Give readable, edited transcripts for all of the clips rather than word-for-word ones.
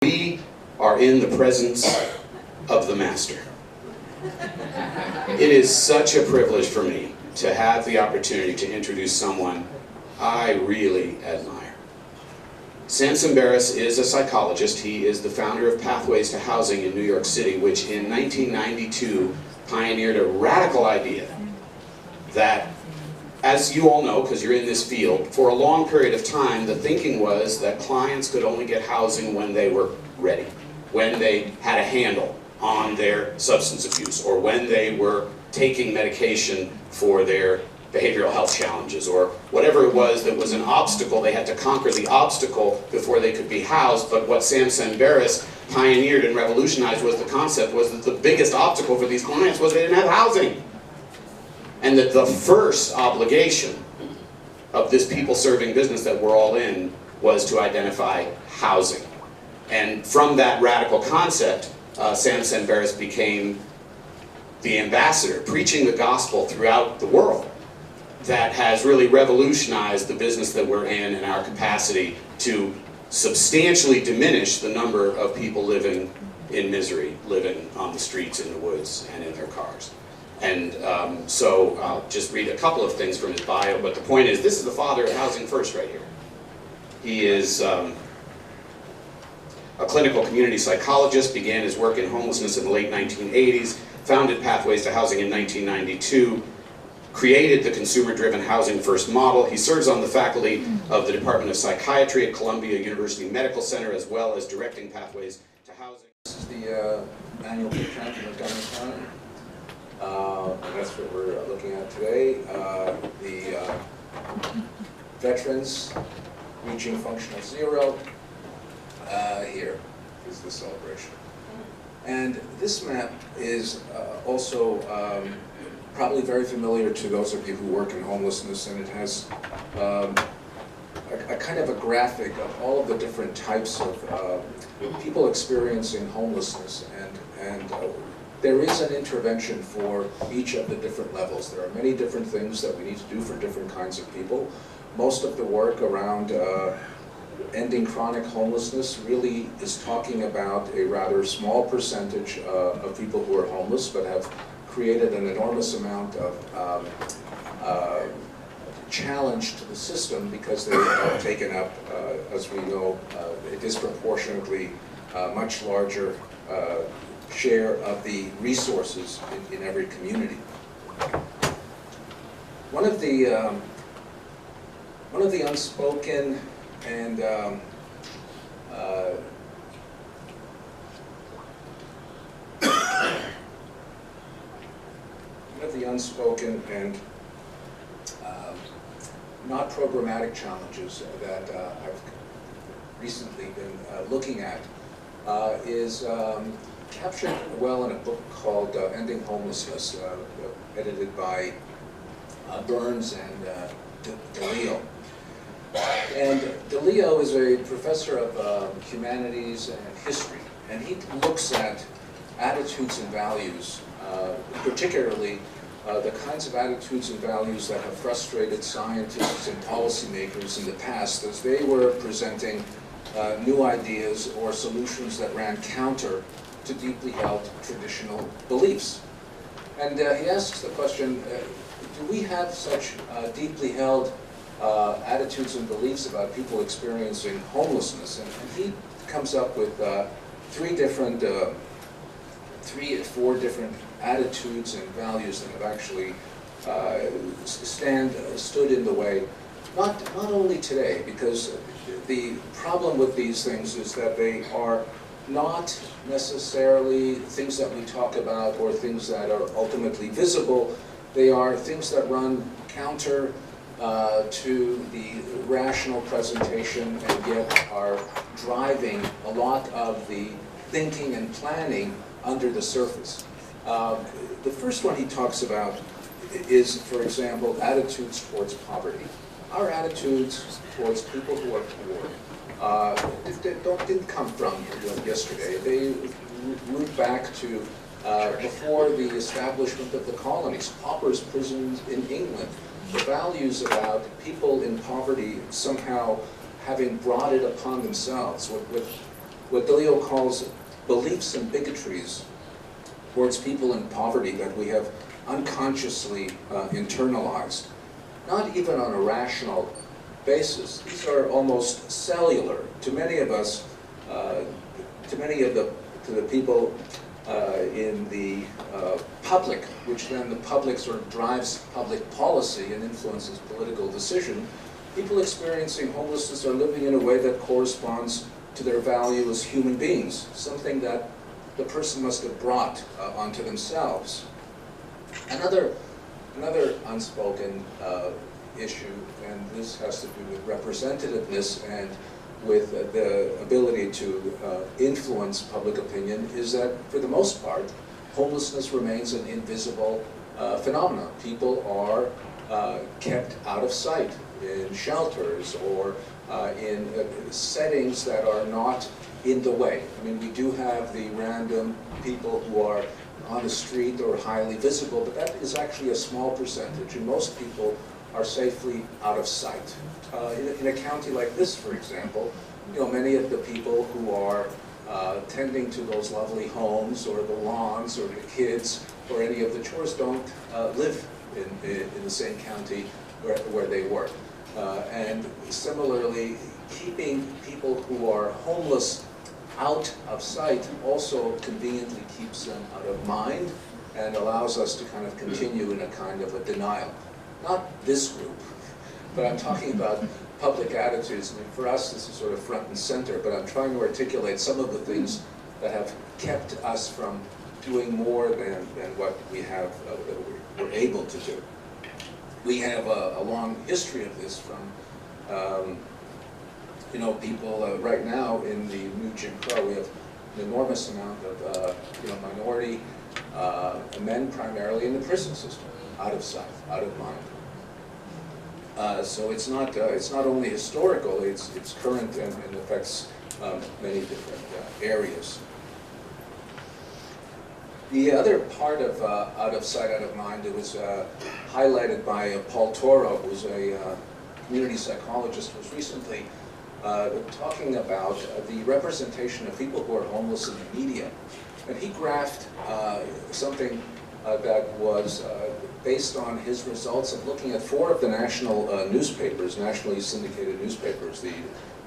We are in the presence of the Master. It is such a privilege for me to have the opportunity to introduce someone I really admire. Sam Tsemberis is a psychologist. He is the founder of Pathways to Housing in New York City, which in 1992 pioneered a radical idea that, as you all know, because you're in this field, for a long period of time, the thinking was that clients could only get housing when they were ready, when they had a handle on their substance abuse, or when they were taking medication for their behavioral health challenges, or whatever it was that was an obstacle. They had to conquer the obstacle before they could be housed. But what Sam Tsemberis pioneered and revolutionized was the concept was that the biggest obstacle for these clients was they didn't have housing. And that the first obligation of this people-serving business that we're all in was to identify housing. And from that radical concept, Sam Tsemberis became the ambassador, preaching the gospel throughout the world, that has really revolutionized the business that we're in and our capacity to substantially diminish the number of people living in misery, living on the streets, in the woods, and in their cars. And so I'll just read a couple of things from his bio, but the point is, this is the father of Housing First right here. He is a clinical community psychologist, began his work in homelessness in the late 1980s, founded Pathways to Housing in 1992, created the consumer-driven Housing First model. He serves on the faculty of the Department of Psychiatry at Columbia University Medical Center, as well as directing Pathways to Housing. This is the annual book camp in Montgomery County. And that's what we're looking at today. The veterans reaching functional zero. Here is the celebration. And this map is also probably very familiar to those of you who work in homelessness, and it has a kind of a graphic of all of the different types of people experiencing homelessness, and there is an intervention for each of the different levels. There are many different things that we need to do for different kinds of people. Most of the work around ending chronic homelessness really is talking about a rather small percentage of people who are homeless but have created an enormous amount of challenge to the system because they have taken up, as we know, a disproportionately much larger share of the resources in every community. One of the unspoken and not programmatic challenges that I've recently been looking at is captured well in a book called Ending Homelessness, edited by Burns and DeLeo. And DeLeo is a professor of humanities and history, and he looks at attitudes and values, particularly the kinds of attitudes and values that have frustrated scientists and policymakers in the past as they were presenting new ideas or solutions that ran counter to deeply held traditional beliefs. And he asks the question, do we have such deeply held attitudes and beliefs about people experiencing homelessness? And he comes up with three or four different attitudes and values that have actually stood in the way, not only today, because the problem with these things is that they are not necessarily things that we talk about or things that are ultimately visible. They are things that run counter to the rational presentation and yet are driving a lot of the thinking and planning under the surface. The first one he talks about is, for example, attitudes towards poverty. Our attitudes towards people who are poor didn't come from yesterday. They root back to before the establishment of the colonies, paupers' prisons in England. The values about people in poverty somehow having brought it upon themselves. what Delio calls beliefs and bigotries towards people in poverty that we have unconsciously internalized, not even on a rational basis. These are almost cellular to many of us, to the people in the public, which then the public sort of drives public policy and influences political decision. People experiencing homelessness are living in a way that corresponds to their value as human beings, something that the person must have brought onto themselves. Another unspoken issue, and this has to do with representativeness and with the ability to influence public opinion, is that for the most part, homelessness remains an invisible phenomenon. People are kept out of sight in shelters or in settings that are not in the way. I mean, we do have the random people who are on the street or highly visible, but that is actually a small percentage, and most people are safely out of sight. In a county like this, for example, you know, many of the people who are tending to those lovely homes or the lawns or the kids or any of the chores don't live in the same county where they work. And similarly, keeping people who are homeless out of sight also conveniently keeps them out of mind and allows us to kind of continue in a kind of a denial. Not this group, but I'm talking about public attitudes. I mean, for us, this is sort of front and center, but I'm trying to articulate some of the things that have kept us from doing more than what we have, we're able to do. We have a long history of this from, you know, people right now in the new Jim Crow. We have an enormous amount of, you know, minority men primarily in the prison system, out of sight, out of mind. So it's not only historical; it's current and affects many different areas. The other part of out of sight, out of mind, it was highlighted by Paul Toro, who's a community psychologist, who was recently talking about the representation of people who are homeless in the media. And he graphed something that was based on his results of looking at 4 of the national newspapers, nationally syndicated newspapers, the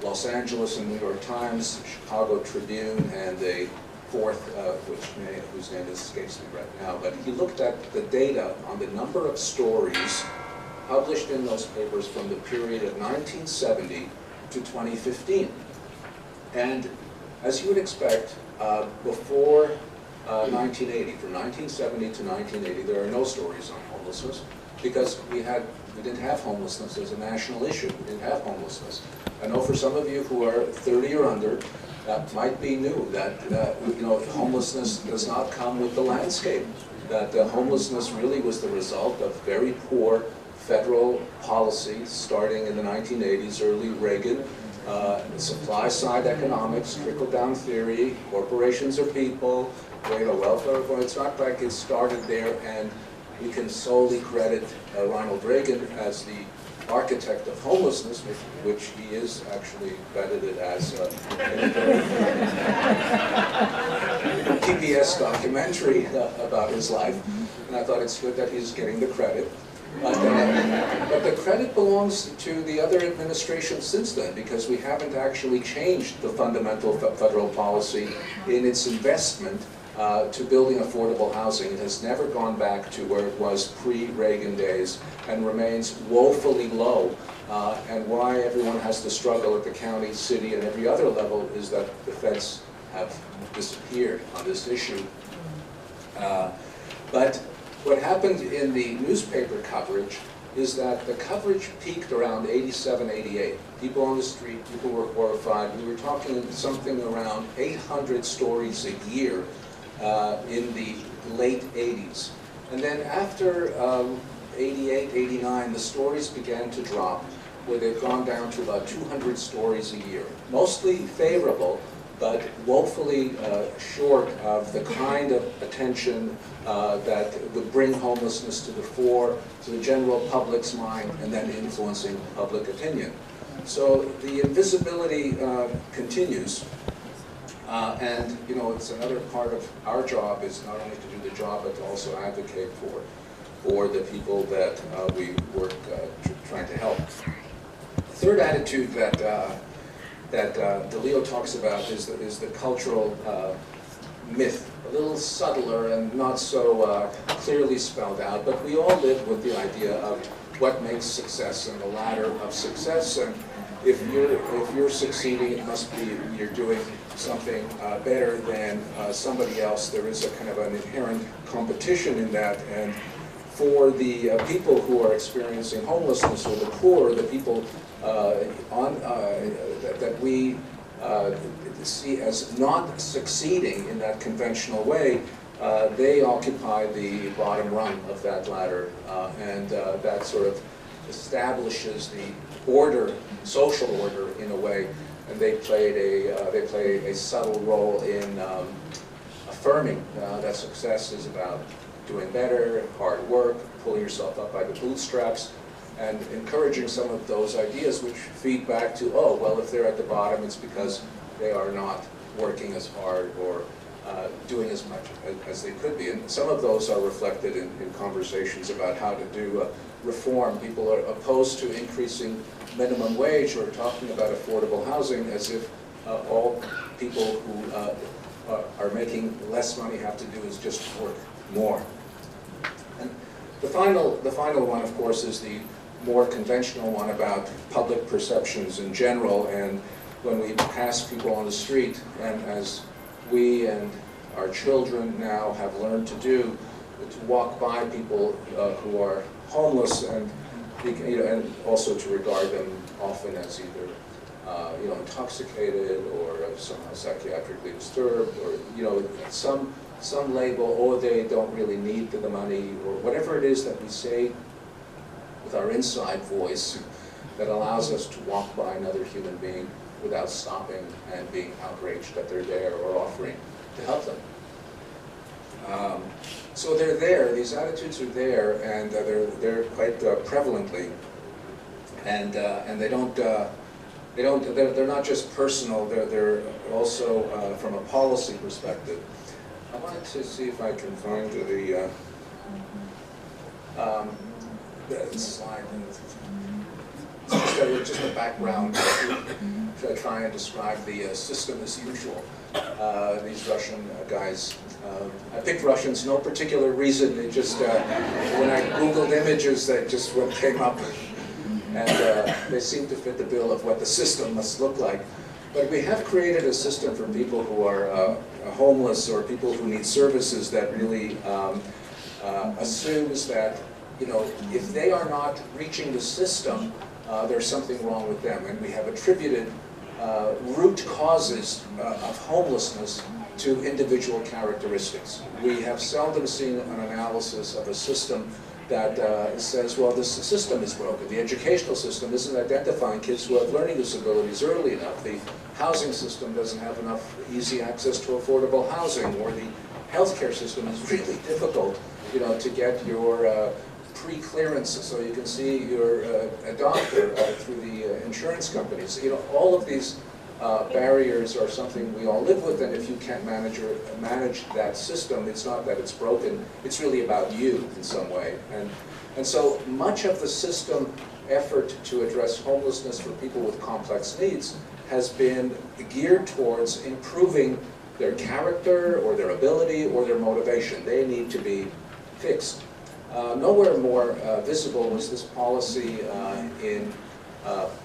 Los Angeles and New York Times, Chicago Tribune, and a 4th, whose name escapes me right now. But he looked at the data on the number of stories published in those papers from the period of 1970 to 2015. And as you would expect, before 1980, from 1970 to 1980, there are no stories on homelessness because we didn't have homelessness as a national issue. We didn't have homelessness. I know for some of you who are 30 or under, that might be new, that you know, homelessness does not come with the landscape, that homelessness really was the result of very poor federal policy starting in the 1980s, early Reagan, supply side economics, trickle-down theory, corporations are people, you know, welfare. It's not like it started there, and we can solely credit Ronald Reagan as the architect of homelessness, which he is actually credited as in a very PBS documentary about his life. And I thought it's good that he's getting the credit. But the credit belongs to the other administration since then, because we haven't actually changed the fundamental federal policy in its investment to building affordable housing. It has never gone back to where it was pre-Reagan days and remains woefully low. And why everyone has to struggle at the county, city, and every other level is that the feds have disappeared on this issue. But what happened in the newspaper coverage is that the coverage peaked around 87, 88. People on the street, people were horrified. We were talking something around 800 stories a year in the late 80s. And then after 88, 89, the stories began to drop, where they've gone down to about 200 stories a year. Mostly favorable, but woefully short of the kind of attention that would bring homelessness to the fore, to the general public's mind, and then influencing public opinion. So the invisibility continues. And you know, it's another part of our job is not only to do the job, but to also advocate for the people that we work trying to help. The third attitude that DeLeo talks about is the cultural myth, a little subtler and not so clearly spelled out, but we all live with the idea of what makes success and the ladder of success. And if you're succeeding, it must be you're doing something better than somebody else. There is a kind of an inherent competition in that. And for the people who are experiencing homelessness, or the poor, the people that we see as not succeeding in that conventional way, they occupy the bottom rung of that ladder, and that sort of establishes the order, social order in a way, and they play a subtle role in affirming that success is about doing better, hard work, pulling yourself up by the bootstraps, and encouraging some of those ideas which feed back to, oh, well, if they're at the bottom, it's because they are not working as hard or doing as much as they could be. And some of those are reflected in conversations about how to do reform. People are opposed to increasing minimum wage or talking about affordable housing as if all people who are making less money have to do is just work more. And the final one, of course, is the more conventional one about public perceptions in general. And when we pass people on the street, and as we and our children now have learned to do, to walk by people who are homeless, and and also to regard them often as either intoxicated or somehow psychiatrically disturbed, or some label, or they don't really need the money, or whatever it is that we say with our inside voice that allows us to walk by another human being without stopping and being outraged that they're there or offering to help them. So they're there, these attitudes are there, and they're quite prevalently, and they're not just personal, they're also from a policy perspective. I wanted to see if I can find the slide. It's just a background to try and describe the system as usual. These Russian guys. I picked Russians, no particular reason. They just, when I Googled images, that just what came up. And they seem to fit the bill of what the system must look like. But we have created a system for people who are homeless or people who need services that really assumes that, if they are not reaching the system, there's something wrong with them. And we have attributed root causes of homelessness to individual characteristics. We have seldom seen an analysis of a system that says, well, this system is broken. The educational system isn't identifying kids who have learning disabilities early enough. The housing system doesn't have enough easy access to affordable housing, or the healthcare system is really difficult, to get your pre-clearance so you can see a doctor through the insurance companies. All of these barriers are something we all live with, and if you can't manage that system, it's not that it's broken, it's really about you in some way. And so much of the system effort to address homelessness for people with complex needs has been geared towards improving their character or their ability or their motivation. They need to be fixed. Nowhere more visible was this policy in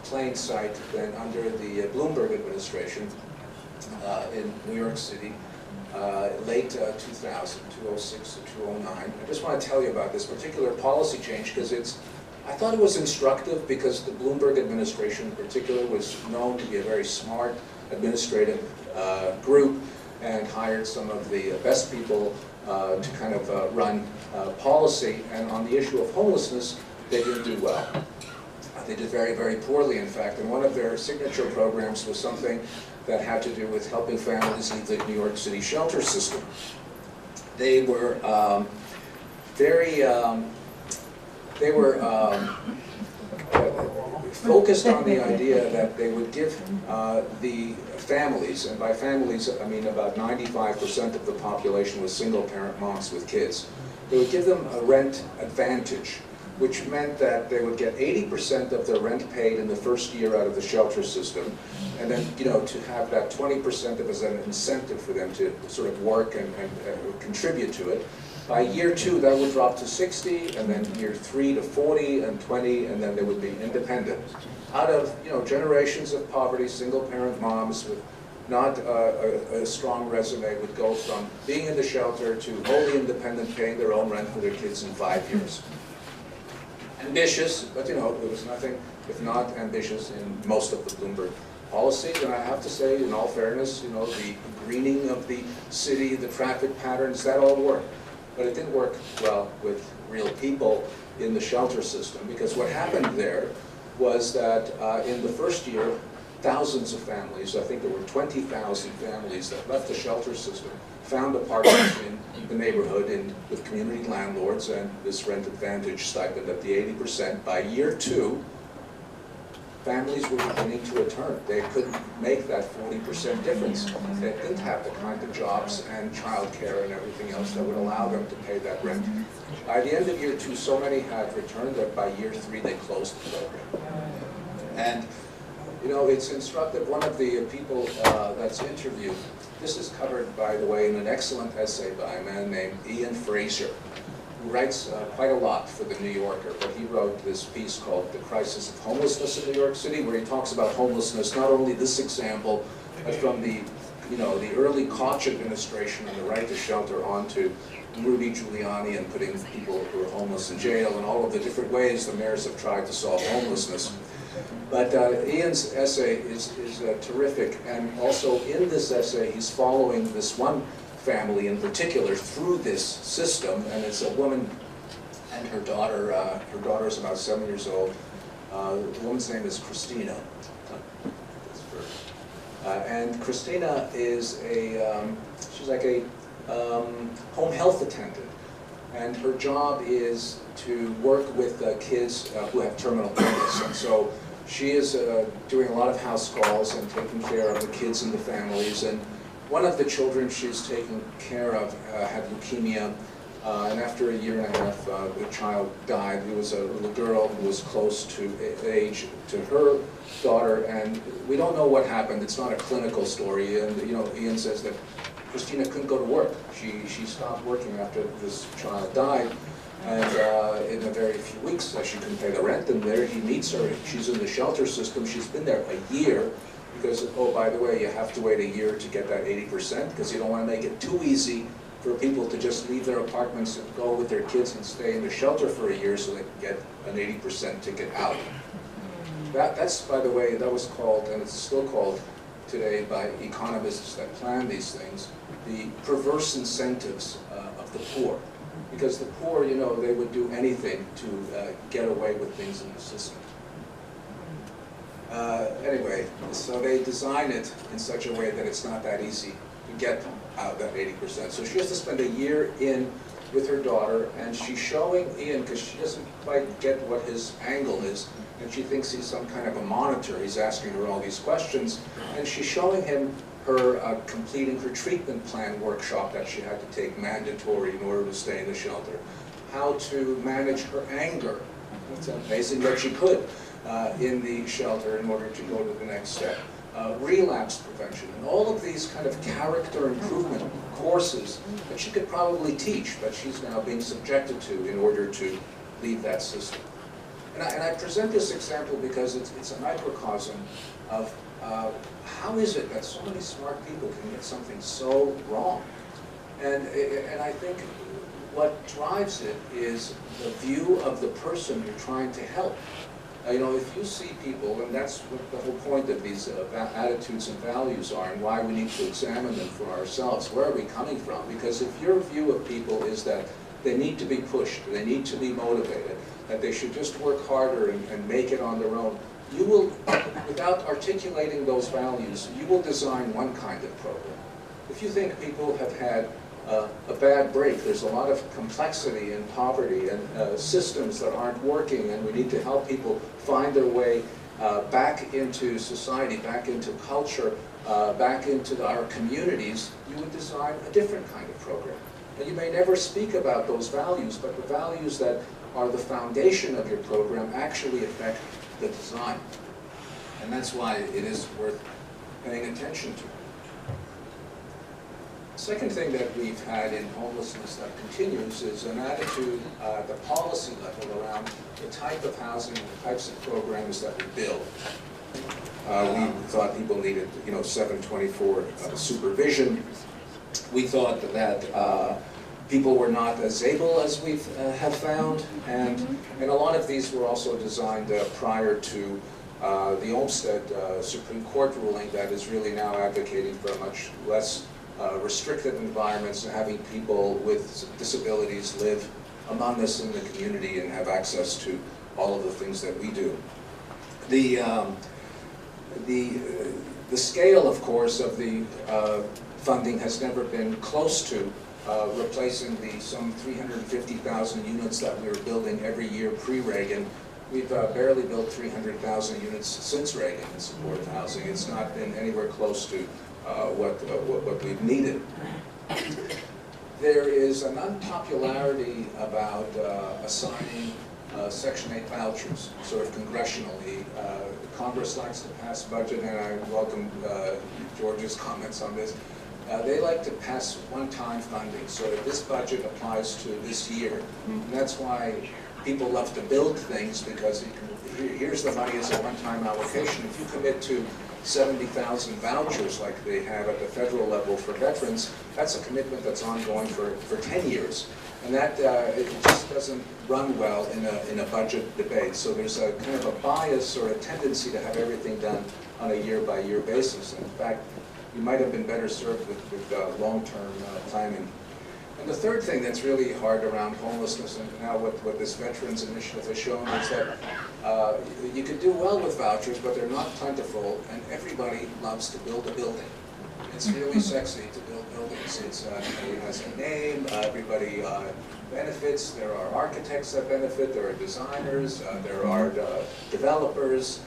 plain sight than under the Bloomberg administration in New York City, late 2000, 2006 to 2009. I just want to tell you about this particular policy change because I thought it was instructive because the Bloomberg administration in particular was known to be a very smart administrative group and hired some of the best people to kind of run policy. And on the issue of homelessness, they didn't do well. They did very, very poorly, in fact. And one of their signature programs was something that had to do with helping families leave the New York City shelter system. They were focused on the idea that they would give the families, and by families I mean about 95% of the population was single-parent moms with kids, they would give them a rent advantage, which meant that they would get 80% of their rent paid in the first year out of the shelter system, and then, you know, to have that 20% of as an incentive for them to sort of work and contribute to it. By year 2, that would drop to 60, and then year 3 to 40 and 20, and then they would be independent. Out of, you know, generations of poverty, single-parent moms with not a strong resume would go from being in the shelter to wholly independent, paying their own rent for their kids in 5 years. Ambitious, but you know, there was nothing if not ambitious in most of the Bloomberg policies. And I have to say, in all fairness, you know, the greening of the city, the traffic patterns, that all worked. But it didn't work well with real people in the shelter system, because what happened there was that in the first year, thousands of families, I think there were 20,000 families that left the shelter system, found apartments in the neighborhood with community landlords and this rent advantage stipend at the 80%. By year 2, families were beginning to return. They couldn't make that 40% difference. They didn't have the kind of jobs and childcare and everything else that would allow them to pay that rent. By the end of year 2, so many had returned that by year 3 they closed the program. And you know, it's instructive. One of the people that's interviewed, this is covered, by the way, in an excellent essay by a man named Ian Fraser, who writes quite a lot for the New Yorker, but he wrote this piece called The Crisis of Homelessness in New York City, where he talks about homelessness, not only this example, but from the, you know, the early Koch administration and the right to shelter on to Rudy Giuliani and putting people who are homeless in jail, and all of the different ways the mayors have tried to solve homelessness. But Ian's essay is terrific, and also in this essay he's following this one family in particular through this system, and it's a woman and her daughter. Her daughter is about 7 years old. The woman's name is Christina. And Christina is she's like a home health attendant, and her job is to work with kids who have terminal illness. And so she is doing a lot of house calls and taking care of the kids and the families. And one of the children she's taking care of had leukemia, and after a year and a half, the child died. It was a little girl who was close to age to her daughter, and we don't know what happened. It's not a clinical story, and you know, Ian says that Christina couldn't go to work. She stopped working after this child died, and in a very few weeks she couldn't pay the rent, and there he meets her. She's in the shelter system. She's been there a year, because, oh, by the way, you have to wait a year to get that 80%, because you don't want to make it too easy for people to just leave their apartments and go with their kids and stay in the shelter for a year so they can get an 80% ticket out. That's, by the way, that was called, and it's still called today by economists that plan these things, the perverse incentives of the poor. Because the poor, you know, they would do anything to get away with things in the system. Anyway, so they design it in such a way that it's not that easy to get out that 80%. So she has to spend a year in with her daughter, and she's showing Ian, because she doesn't quite get what his angle is, and she thinks he's some kind of a monitor. He's asking her all these questions, and she's showing him her completing her treatment plan workshop that she had to take mandatory in order to stay in the shelter. How to manage her anger. It's amazing that she could in the shelter in order to go to the next step. Relapse prevention, and all of these kind of character improvement courses that she could probably teach, but she's now being subjected to in order to leave that system. And I present this example because it's a microcosm of how is it that so many smart people can get something so wrong? And I think what drives it is the view of the person you're trying to help. You know, if you see people, and that's what the whole point of these attitudes and values are, and why we need to examine them for ourselves. Where are we coming from? Because if your view of people is that they need to be pushed, they need to be motivated, that they should just work harder and make it on their own, you will, without articulating those values, you will design one kind of program. If you think people have had a bad break, there's a lot of complexity and poverty and systems that aren't working, and we need to help people find their way back into society, back into culture, back into our communities, you would design a different kind of program. And you may never speak about those values, but the values that are the foundation of your program actually affect the design. And that's why it is worth paying attention to. Second thing that we've had in homelessness that continues is an attitude at the policy level around the type of housing and the types of programs that we build. We thought people needed, 724 supervision. We thought that people were not as able as we have found, and a lot of these were also designed prior to the Olmsted Supreme Court ruling that is really now advocating for a much less restricted environments and having people with disabilities live among us in the community and have access to all of the things that we do. The scale, of course, of the funding has never been close to replacing the some 350,000 units that we were building every year pre-Reagan. We've barely built 300,000 units since Reagan in supportive housing. It's not been anywhere close to what we've needed. There is an unpopularity about assigning Section 8 vouchers, sort of congressionally. Congress likes to pass budget, and I welcome George's comments on this. They like to pass one-time funding, so that this budget applies to this year. And that's why people love to build things, because here's the money as a one-time allocation. If you commit to 70,000 vouchers like they have at the federal level for veterans, that's a commitment that's ongoing for 10 years. And that it just doesn't run well in a budget debate. So there's a kind of a bias or a tendency to have everything done on a year-by-year basis. And in fact, you might have been better served with long-term planning. And the third thing that's really hard around homelessness, and now what this Veterans Initiative has shown, is that you can do well with vouchers, but they're not plentiful, and everybody loves to build a building. It's really sexy to build buildings. It has a name, everybody benefits. There are architects that benefit, there are designers, there are developers,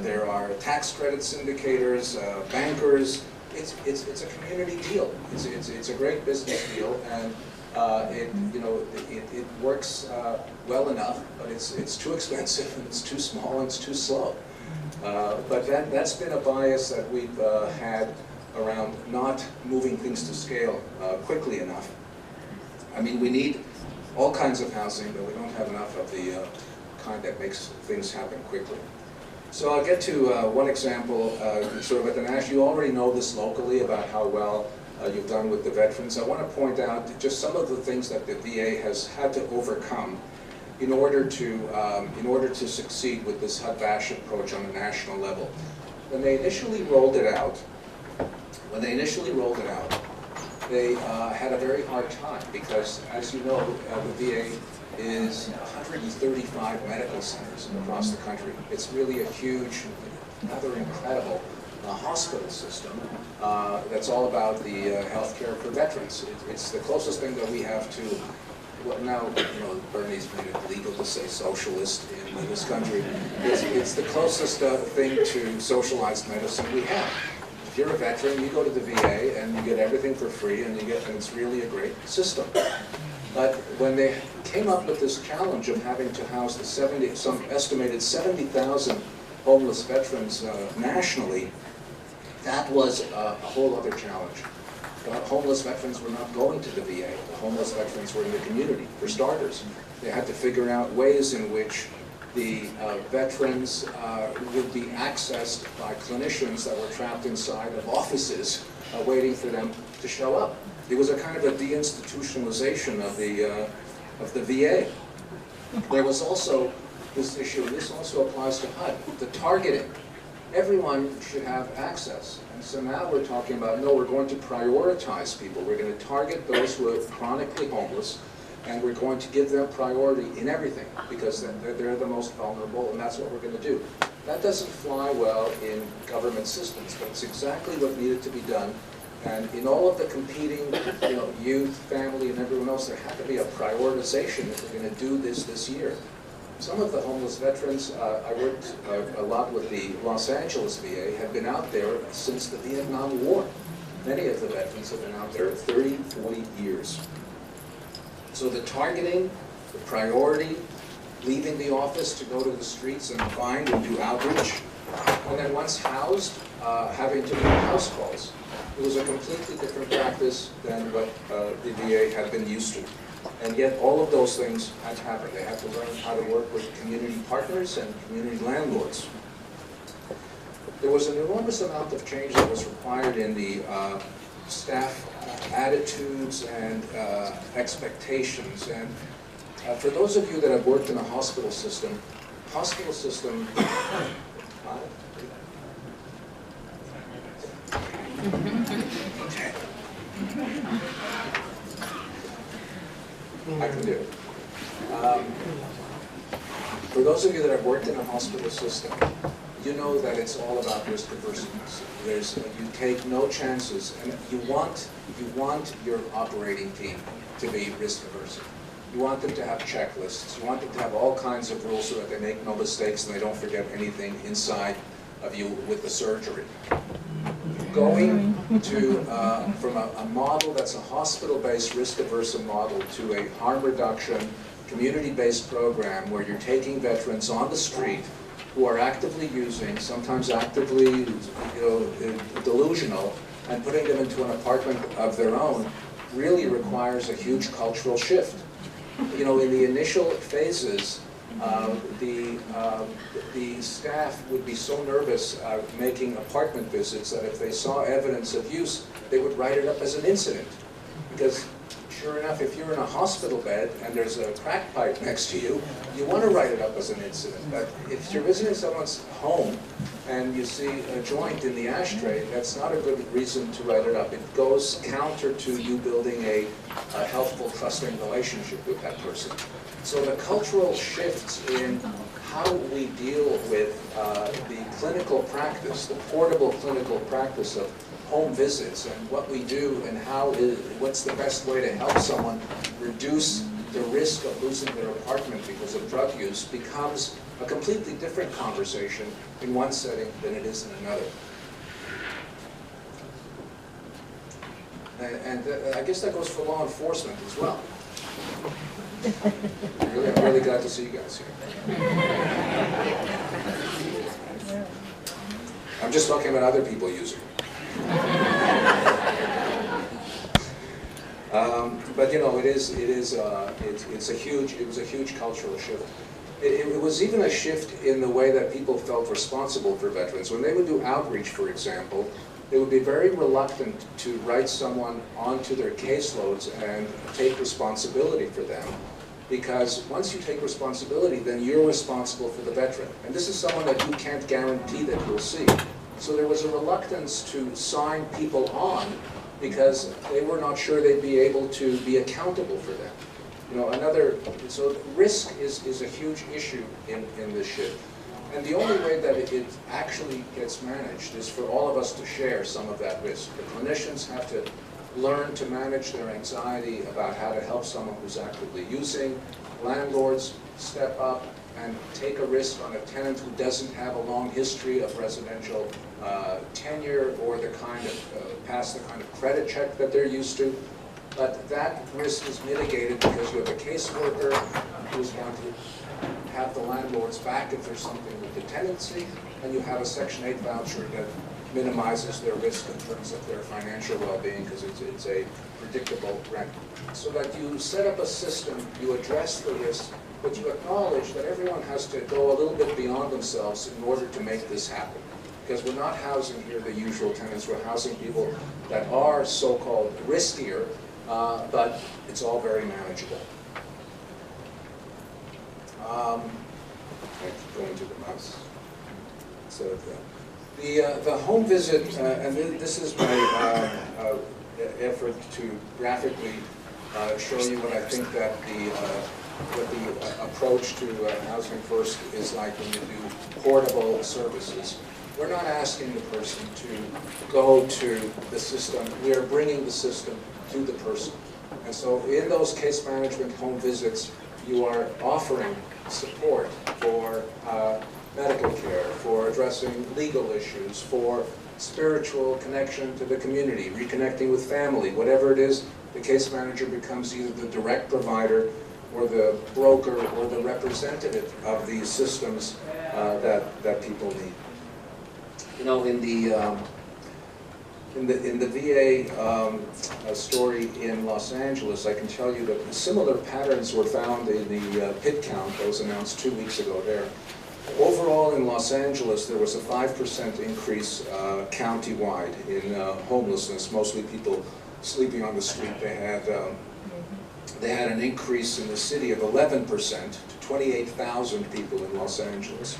there are tax credit syndicators, bankers. It's a community deal. It's a great business deal, and it works well enough, but it's too expensive, and it's too small, and it's too slow. But that's been a bias that we've had around not moving things to scale quickly enough. I mean, we need all kinds of housing, but we don't have enough of the kind that makes things happen quickly. So I'll get to one example, sort of at the national. You already know this locally about how well you've done with the veterans. I want to point out just some of the things that the VA has had to overcome in order to succeed with this HUD-VASH approach on a national level. When they initially rolled it out, they had a very hard time because, as you know, the VA is 135 medical centers across the country. It's really a huge, rather incredible hospital system that's all about the health care for veterans. It's the closest thing that we have to, well, now, Bernie's made it legal to say socialist in this country. It's the closest thing to socialized medicine we have. If you're a veteran, you go to the VA and you get everything for free, and it's really a great system. But when they came up with this challenge of having to house some estimated 70,000 homeless veterans nationally, that was a whole other challenge. Homeless veterans were not going to the VA. The homeless veterans were in the community, for starters. They had to figure out ways in which the veterans would be accessed by clinicians that were trapped inside of offices waiting for them to show up. It was a kind of a deinstitutionalization of the VA. There was also this issue, and this also applies to HUD, the targeting. Everyone should have access. And so now we're talking about, no, we're going to prioritize people. We're going to target those who are chronically homeless, and we're going to give them priority in everything, because they're the most vulnerable, and that's what we're going to do. That doesn't fly well in government systems, but it's exactly what needed to be done. And in all of the competing, youth, family, and everyone else, there had to be a prioritization if we're going to do this year. Some of the homeless veterans, I worked a lot with the Los Angeles VA, have been out there since the Vietnam War. Many of the veterans have been out there 30, 40 years. So the targeting, the priority, leaving the office to go to the streets and find and do outreach, and then once housed, having to make house calls. It was a completely different practice than what the VA had been used to. And yet all of those things had to happen. They had to learn how to work with community partners and community landlords. There was an enormous amount of change that was required in the staff attitudes and expectations. And for those of you that have worked in the hospital system, I can do it. For those of you that have worked in a hospital system, you know that it's all about risk averseness. You take no chances, and you want your operating team to be risk averse. You want them to have checklists. You want them to have all kinds of rules so that they make no mistakes and they don't forget anything inside of you with the surgery. Going to from a model that's a hospital-based risk-averse model to a harm reduction, community-based program where you're taking veterans on the street who are actively using, sometimes actively delusional, and putting them into an apartment of their own really requires a huge cultural shift. In the initial phases, the staff would be so nervous making apartment visits that if they saw evidence of use, they would write it up as an incident. Because sure enough, if you're in a hospital bed and there's a crack pipe next to you, you want to write it up as an incident. But if you're visiting someone's home and you see a joint in the ashtray, that's not a good reason to write it up. It goes counter to you building a healthful, trusting relationship with that person. So the cultural shifts in how we deal with the clinical practice, the portable clinical practice of home visits and what we do and what's the best way to help someone reduce the risk of losing their apartment because of drug use becomes a completely different conversation in one setting than it is in another. And I guess that goes for law enforcement as well. I'm really glad to see you guys here. I'm just talking about other people using it. But it was a huge cultural shift. It was even a shift in the way that people felt responsible for veterans. When they would do outreach, for example, they would be very reluctant to write someone onto their caseloads and take responsibility for them. Because once you take responsibility, then you're responsible for the veteran. And this is someone that you can't guarantee that you'll see. So there was a reluctance to sign people on because they were not sure they'd be able to be accountable for them. So risk is a huge issue in this shift. And the only way that it actually gets managed is for all of us to share some of that risk. The clinicians have to learn to manage their anxiety about how to help someone who's actively using. Landlords step up and take a risk on a tenant who doesn't have a long history of residential tenure or pass the kind of credit check that they're used to. But that risk is mitigated because you have a caseworker who's going to have the landlord's back if there's something with the tenancy, and you have a Section 8 voucher that minimizes their risk in terms of their financial well-being because it's a predictable rent. So that you set up a system, you address the risk, but you acknowledge that everyone has to go a little bit beyond themselves in order to make this happen. Because we're not housing here the usual tenants, we're housing people that are so-called riskier, but it's all very manageable. I keep going to the mouse. So the home visit, and this is my effort to graphically show you what I think that what the approach to Housing First is like when you do portable services. We're not asking the person to go to the system. We are bringing the system to the person. And so in those case management home visits, you are offering support for medical care, for addressing legal issues, for spiritual connection to the community, reconnecting with family, whatever it is, the case manager becomes either the direct provider or the broker or the representative of these systems that people need. You know, in the VA story in Los Angeles, I can tell you that similar patterns were found in the PIT count that was announced 2 weeks ago there. Overall in Los Angeles, there was a 5% increase county-wide in homelessness, mostly people sleeping on the street. They had an increase in the city of 11% to 28,000 people in Los Angeles.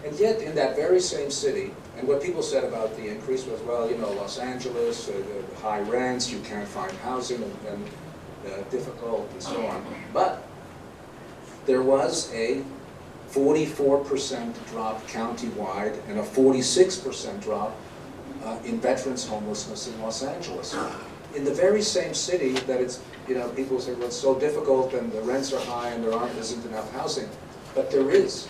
And yet in that very same city, and what people said about the increase was, well, you know, Los Angeles, the high rents, you can't find housing, and difficult, and so on. But there was a 44% drop county-wide and a 46% drop in veterans homelessness in Los Angeles. In the very same city that it's, you know, people say, well, it's so difficult and the rents are high and there isn't enough housing. But there is.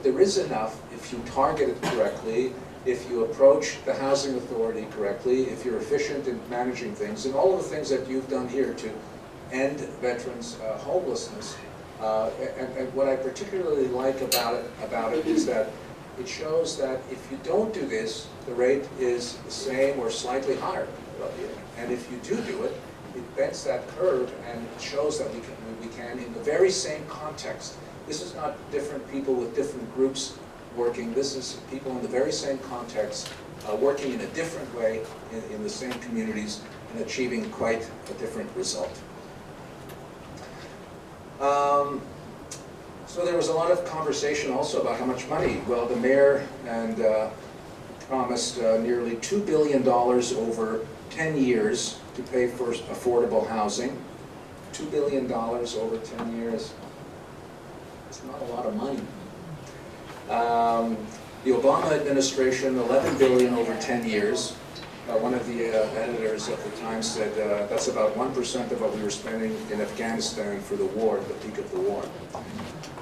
There is enough if you target it correctly, if you approach the housing authority correctly, if you're efficient in managing things, and all of the things that you've done here to end veterans' homelessness. And what I particularly like about it is that it shows that if you don't do this, the rate is the same or slightly higher. And if you do it, it bends that curve and it shows that we can in the very same context. This is not different people with different groups working. This is people in the very same context working in a different way in the same communities and achieving quite a different result. So there was a lot of conversation also about how much money. Well, the mayor promised nearly $2 billion over 10 years to pay for affordable housing. $2 billion over 10 years. It's not a lot of money. The Obama administration, $11 billion over 10 years. One of the editors at the time said that's about 1% of what we were spending in Afghanistan for the war, the peak of the war.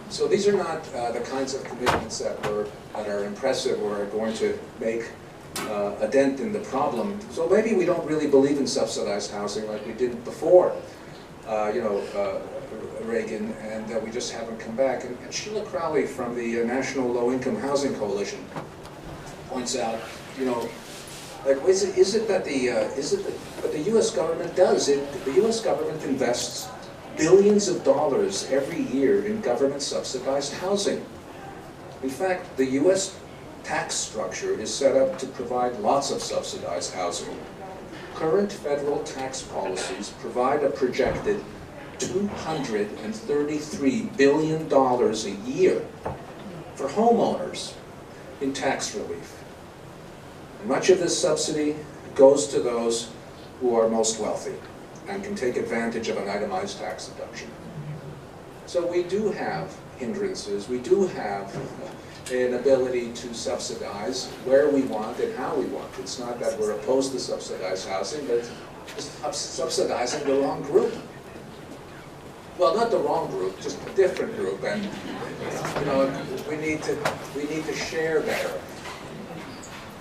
So these are not the kinds of commitments that are impressive or are going to make a dent in the problem. So maybe we don't really believe in subsidized housing like we did before, Reagan, and we just haven't come back. And Sheila Crowley from the National Low-Income Housing Coalition points out, like, is it that the U.S. government does it? The U.S. government invests billions of dollars every year in government-subsidized housing. In fact, the U.S. tax structure is set up to provide lots of subsidized housing. Current federal tax policies provide a projected $233 billion a year for homeowners in tax relief. And much of this subsidy goes to those who are most wealthy and can take advantage of an itemized tax deduction. So we do have hindrances, we do have an ability to subsidize where we want and how we want. It's not that we're opposed to subsidized housing, but it's subsidizing the wrong group. Well, not the wrong group, just a different group, and we need to share better.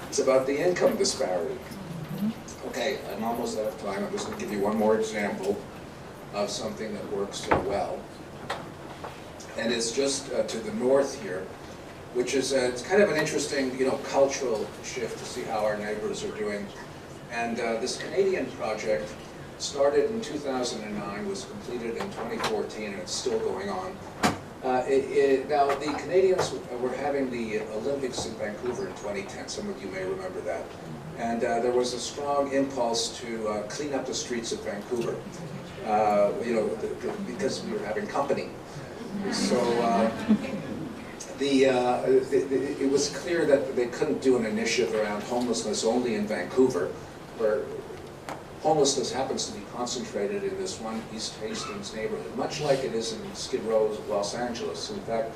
It's about the income disparity. Okay, I'm almost out of time. I'm just going to give you one more example of something that works so well. And it's just to the north here, which is it's kind of an interesting, cultural shift to see how our neighbors are doing. And this Canadian project started in 2009, was completed in 2014, and it's still going on. Now, the Canadians were having the Olympics in Vancouver in 2010. Some of you may remember that. And there was a strong impulse to clean up the streets of Vancouver, because we were having company. So it was clear that they couldn't do an initiative around homelessness only in Vancouver, where homelessness happens to be concentrated in this one East Hastings neighborhood, much like it is in Skid Row, Los Angeles. In fact,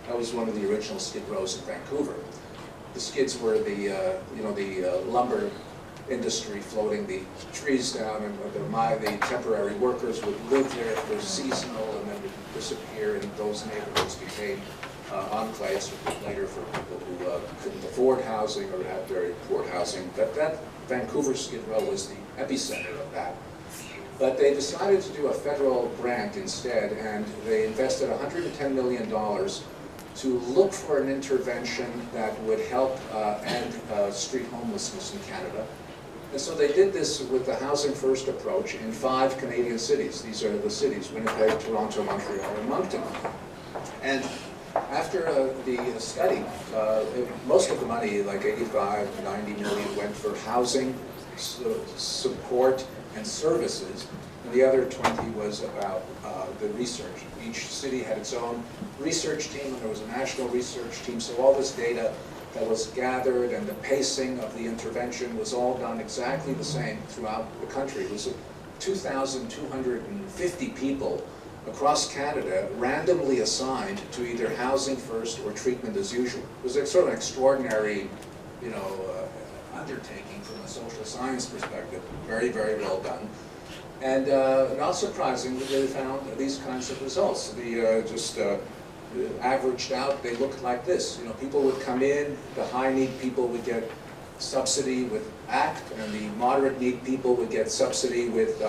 that was one of the original Skid Rows in Vancouver. The skids were the lumber industry floating the trees down, and the temporary workers would live there for seasonal and then would disappear, and those neighborhoods became enclaves later for people who couldn't afford housing or had very poor housing. That Vancouver Skid Row was the epicenter of that. But they decided to do a federal grant instead, and they invested $110 million to look for an intervention that would help end street homelessness in Canada. And so they did this with the Housing First approach in 5 Canadian cities. These are the cities: Winnipeg, Toronto, Montreal, and Moncton. And after the study, most of the money, like 85, 90 million, went for housing, support, and services. And the other 20 was about the research. Each city had its own research team, and there was a national research team. So all this data that was gathered and the pacing of the intervention was all done exactly the same throughout the country. It was 2,250 people across Canada randomly assigned to either housing first or treatment as usual. It was a sort of an extraordinary, undertaking from a social science perspective. Very, very well done. And not surprisingly, they found these kinds of results. Averaged out, they looked like this. People would come in, the high need people would get subsidy with ACT, and the moderate need people would get subsidy with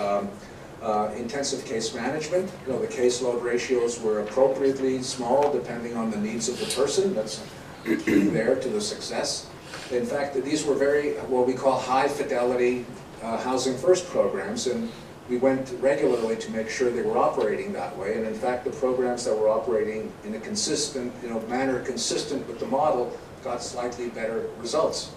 intensive case management. The caseload ratios were appropriately small depending on the needs of the person. That's there to the success. In fact, these were very, what we call high fidelity housing first programs, and we went regularly to make sure they were operating that way. And in fact, the programs that were operating in a consistent, manner consistent with the model got slightly better results.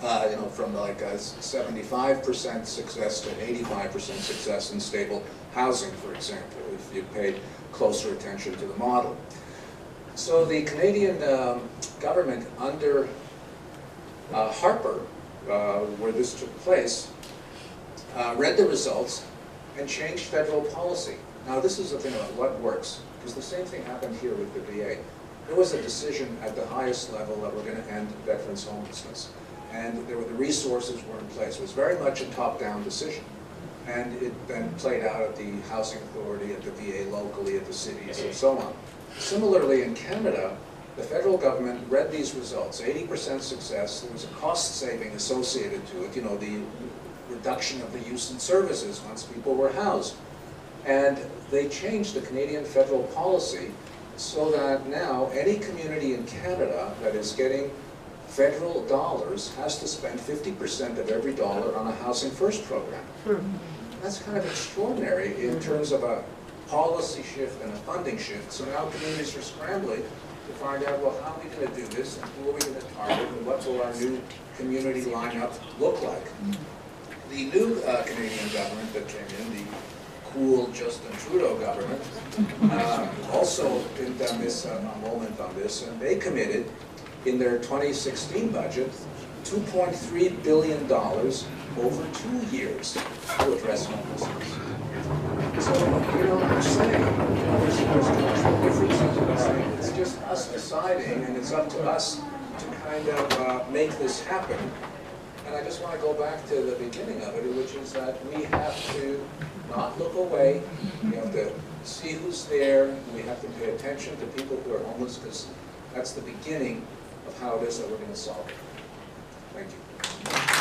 From like a 75% success to 85% success in stable housing, for example, if you paid closer attention to the model. So the Canadian government under Harper, where this took place, read the results and changed federal policy. Now this is the thing about what works, because the same thing happened here with the VA. There was a decision at the highest level that we're going to end veterans' homelessness. And the resources were in place. It was very much a top-down decision. And it then played out at the Housing Authority, at the VA locally, at the cities, and so on. Similarly, in Canada, the federal government read these results, 80% success. There was a cost saving associated to it, the reduction of the use in services once people were housed. And they changed the Canadian federal policy so that now any community in Canada that is getting federal dollars has to spend 50% of every dollar on a Housing First program. That's kind of extraordinary in terms of a policy shift and a funding shift. So now communities are scrambling to find out, well, how are we going to do this, and who are we going to target, and what will our new community lineup look like? The new Canadian government that came in, the cool Justin Trudeau government, also missed a moment on this, and they committed in their 2016 budget $2.3 billion over 2 years to address homelessness. So, I'm saying, there's cultural differences in saying it's just us deciding, and it's up to us to kind of make this happen. And I just want to go back to the beginning of it, which is that we have to not look away. We have to see who's there. We have to pay attention to people who are homeless, because that's the beginning of how it is that we're going to solve it. Thank you.